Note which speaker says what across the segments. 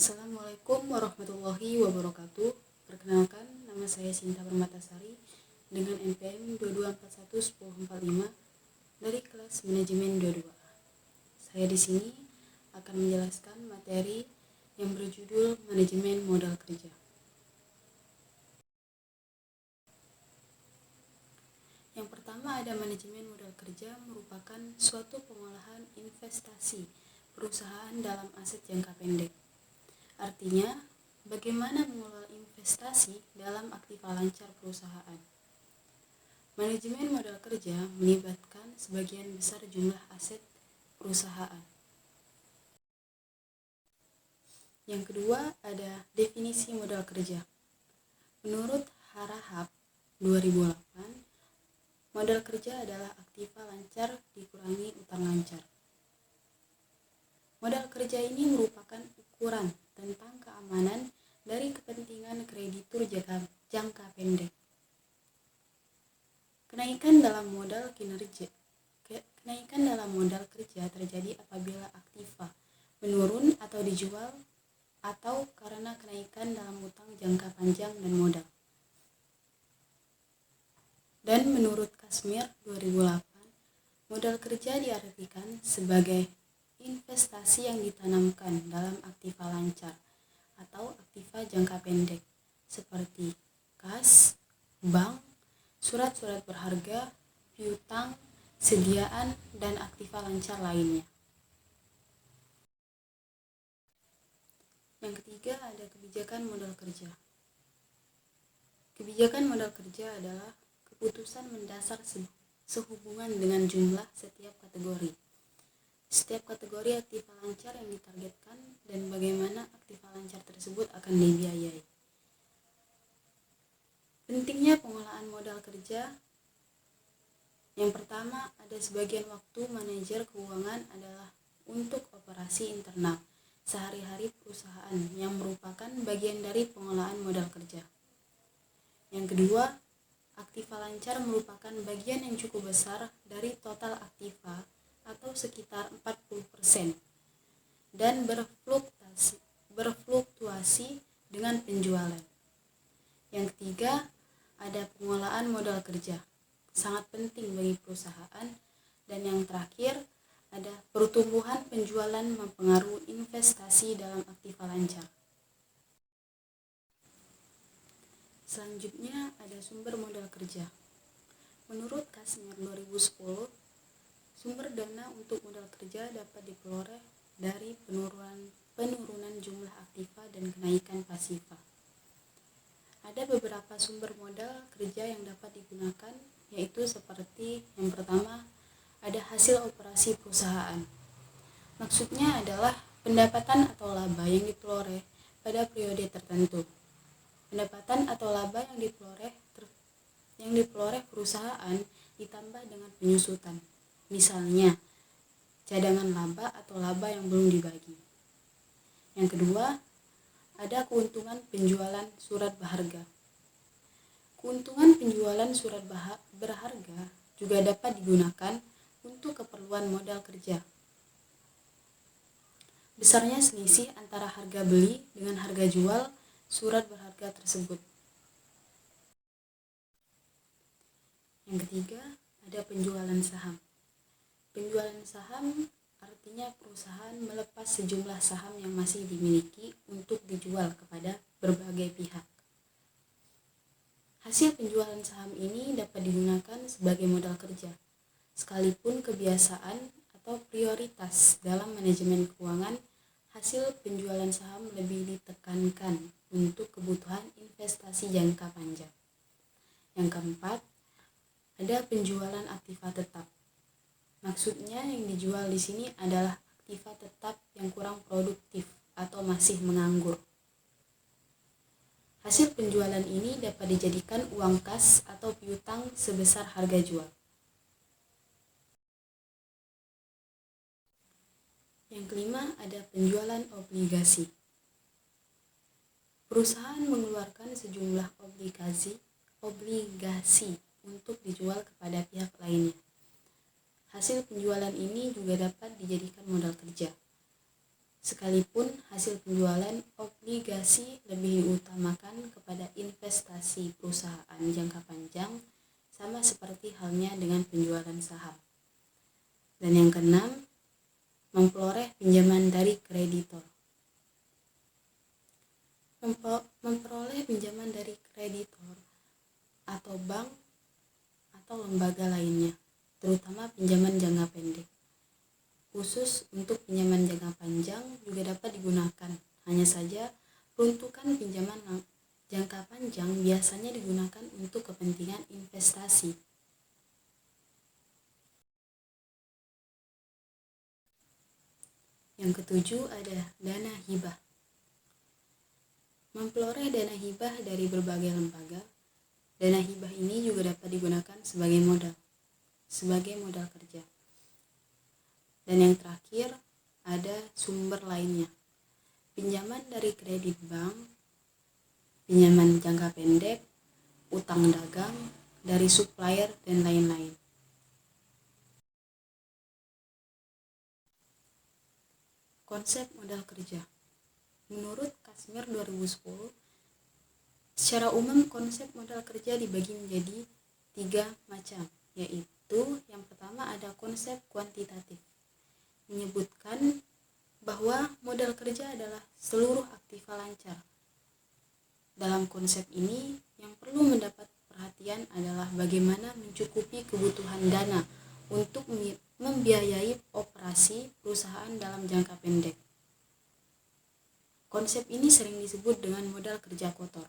Speaker 1: Assalamualaikum warahmatullahi wabarakatuh. Perkenalkan, nama saya Sinta Permatasari dengan NPM 22411045 dari kelas Manajemen 22. Saya di sini akan menjelaskan materi yang berjudul Manajemen Modal Kerja. Yang pertama ada manajemen modal kerja merupakan suatu pengolahan investasi perusahaan dalam aset jangka pendek. Artinya, bagaimana mengelola investasi dalam aktiva lancar perusahaan. Manajemen modal kerja melibatkan sebagian besar jumlah aset perusahaan. Yang kedua ada definisi modal kerja. Menurut Harahap 2008, modal kerja adalah aktiva lancar dikurangi utang lancar. Modal kerja ini merupakan ukuran tentang keamanan dari kepentingan kreditur jangka pendek. Kenaikan dalam modal kerja terjadi apabila aktiva menurun atau dijual atau karena kenaikan dalam utang jangka panjang dan modal. Dan menurut Kasmir 2008, modal kerja diartikan sebagai investasi yang ditanamkan dalam aktiva lancar atau aktiva jangka pendek seperti kas, bank, surat-surat berharga, piutang, sediaan, dan aktiva lancar lainnya. Yang ketiga ada kebijakan modal kerja. Kebijakan modal kerja adalah keputusan mendasar sehubungan dengan jumlah setiap kategori. Setiap kategori aktiva lancar yang ditargetkan dan bagaimana aktiva lancar tersebut akan dibiayai. Pentingnya pengolahan modal kerja. Yang pertama, ada sebagian waktu manajer keuangan adalah untuk operasi internal sehari-hari perusahaan yang merupakan bagian dari pengolahan modal kerja. Yang kedua, aktiva lancar merupakan bagian yang cukup besar dari total aktiva atau sekitar 40% dan berfluktuasi dengan penjualan. Yang ketiga, ada pengolahan modal kerja, sangat penting bagi perusahaan. Dan yang terakhir, ada pertumbuhan penjualan mempengaruhi investasi dalam aktiva lancar. Selanjutnya ada sumber modal kerja. Menurut Kasmir 2010, sumber dana untuk modal kerja dapat diperoleh dari penurunan jumlah aktiva dan kenaikan pasifa. Ada beberapa sumber modal kerja yang dapat digunakan, yaitu seperti yang pertama, ada hasil operasi perusahaan. Maksudnya adalah pendapatan atau laba yang diperoleh pada periode tertentu. Pendapatan atau laba yang diperoleh perusahaan ditambah dengan penyusutan. Misalnya, cadangan laba atau laba yang belum dibagi. Yang kedua, ada keuntungan penjualan surat berharga. Keuntungan penjualan surat berharga juga dapat digunakan untuk keperluan modal kerja. Besarnya selisih antara harga beli dengan harga jual surat berharga tersebut. Yang ketiga, ada penjualan saham. Penjualan saham artinya perusahaan melepas sejumlah saham yang masih dimiliki untuk dijual kepada berbagai pihak. Hasil penjualan saham ini dapat digunakan sebagai modal kerja, sekalipun kebiasaan atau prioritas dalam manajemen keuangan, hasil penjualan saham lebih ditekankan untuk kebutuhan investasi jangka panjang. Yang keempat, ada penjualan aktiva tetap. Maksudnya yang dijual di sini adalah aktiva tetap yang kurang produktif atau masih menganggur. Hasil penjualan ini dapat dijadikan uang kas atau piutang sebesar harga jual. Yang kelima, ada penjualan obligasi. Perusahaan mengeluarkan sejumlah obligasi untuk dijual kepada pihak lainnya. Hasil penjualan ini juga dapat dijadikan modal kerja. sekalipun hasil penjualan obligasi lebih diutamakan kepada investasi perusahaan jangka panjang, sama seperti halnya dengan penjualan saham. Dan yang keenam, memperoleh pinjaman dari kreditor. Memperoleh pinjaman dari kreditor atau bank atau lembaga lainnya, terutama pinjaman jangka pendek. Khusus untuk pinjaman jangka panjang juga dapat digunakan. Hanya saja peruntukan pinjaman jangka panjang biasanya digunakan untuk kepentingan investasi. Yang ketujuh ada dana hibah. Memperoleh dana hibah dari berbagai lembaga. Dana hibah ini juga dapat digunakan sebagai modal kerja. Dan yang terakhir ada sumber lainnya. Pinjaman dari kredit bank, pinjaman jangka pendek, utang dagang, dari supplier, dan lain-lain. Konsep modal kerja. Menurut Kazmir 2010, secara umum konsep modal kerja dibagi menjadi 3 macam, yaitu yang pertama ada konsep kuantitatif, menyebutkan bahwa modal kerja adalah seluruh aktiva lancar. Dalam konsep ini, yang perlu mendapat perhatian adalah bagaimana mencukupi kebutuhan dana untuk membiayai operasi perusahaan dalam jangka pendek. Konsep ini sering disebut dengan modal kerja kotor.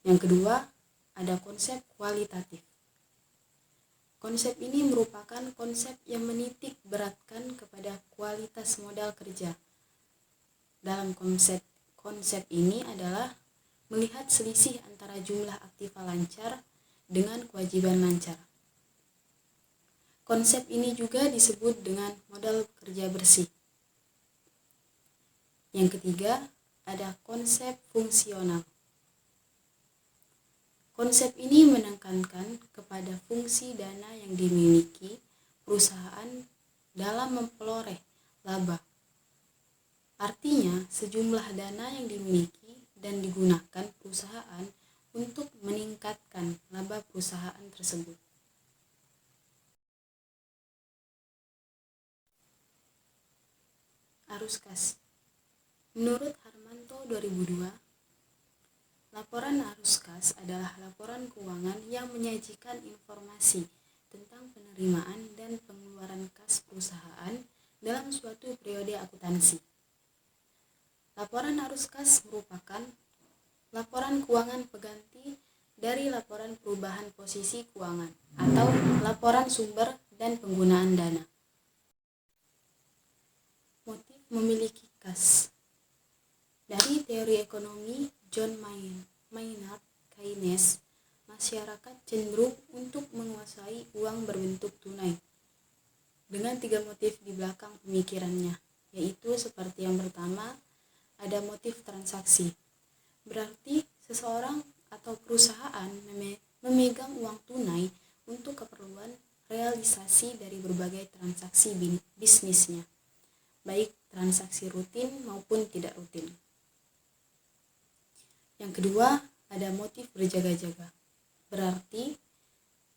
Speaker 1: Yang kedua, ada konsep kualitatif. Konsep ini merupakan konsep yang menitik beratkan kepada kualitas modal kerja. Dalam konsep ini adalah melihat selisih antara jumlah aktiva lancar dengan kewajiban lancar. Konsep ini juga disebut dengan modal kerja bersih. Yang ketiga, ada konsep fungsional. Konsep ini menekankan kepada fungsi dana yang dimiliki perusahaan dalam memperoleh laba. Artinya, sejumlah dana yang dimiliki dan digunakan perusahaan untuk meningkatkan laba perusahaan tersebut. Arus kas. Menurut Harmanto 2002, laporan arus kas adalah laporan keuangan yang menyajikan informasi tentang penerimaan dan pengeluaran kas perusahaan dalam suatu periode akuntansi. Laporan arus kas merupakan laporan keuangan pengganti dari laporan perubahan posisi keuangan atau laporan sumber dan penggunaan dana. Motif memiliki kas. Dari teori ekonomi John Maynard Keynes, masyarakat cenderung untuk menguasai uang berbentuk tunai dengan 3 motif di belakang pemikirannya, yaitu seperti yang pertama, ada motif transaksi. Berarti seseorang atau perusahaan memegang uang tunai untuk keperluan realisasi dari berbagai transaksi bisnisnya, baik transaksi rutin maupun tidak rutin. Yang kedua, ada motif berjaga-jaga. Berarti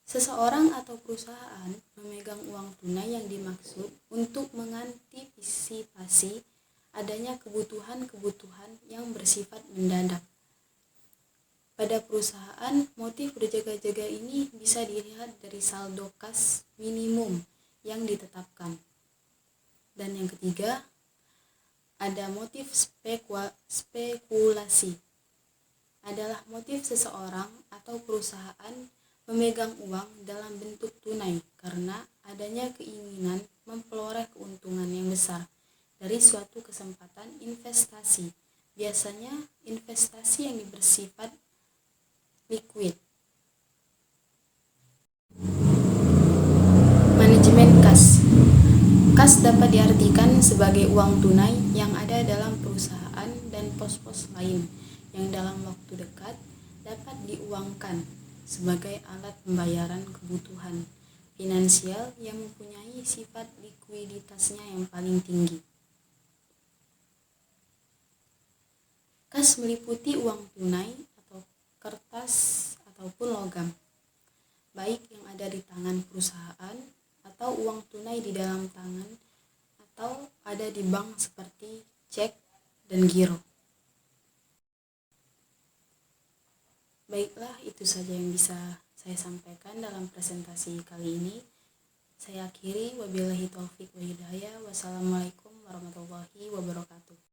Speaker 1: seseorang atau perusahaan memegang uang tunai yang dimaksud untuk mengantisipasi adanya kebutuhan-kebutuhan yang bersifat mendadak. Pada perusahaan, motif berjaga-jaga ini bisa dilihat dari saldo kas minimum yang ditetapkan. Dan yang ketiga, ada motif spekulasi. Adalah motif seseorang atau perusahaan memegang uang dalam bentuk tunai karena adanya keinginan memperoleh keuntungan yang besar dari suatu kesempatan investasi. Biasanya investasi yang bersifat liquid. Manajemen kas. Kas dapat diartikan sebagai uang tunai yang ada dalam perusahaan dan pos-pos lain yang dalam waktu dekat dapat diuangkan sebagai alat pembayaran kebutuhan finansial yang mempunyai sifat likuiditasnya yang paling tinggi. Likuiditas meliputi uang tunai atau kertas ataupun logam, baik yang ada di tangan perusahaan atau uang tunai di dalam tangan atau ada di bank seperti cek dan giro. Baiklah, itu saja yang bisa saya sampaikan dalam presentasi kali ini. Saya akhiri, wabillahi taufik wa hidayah. Wassalamualaikum warahmatullahi wabarakatuh.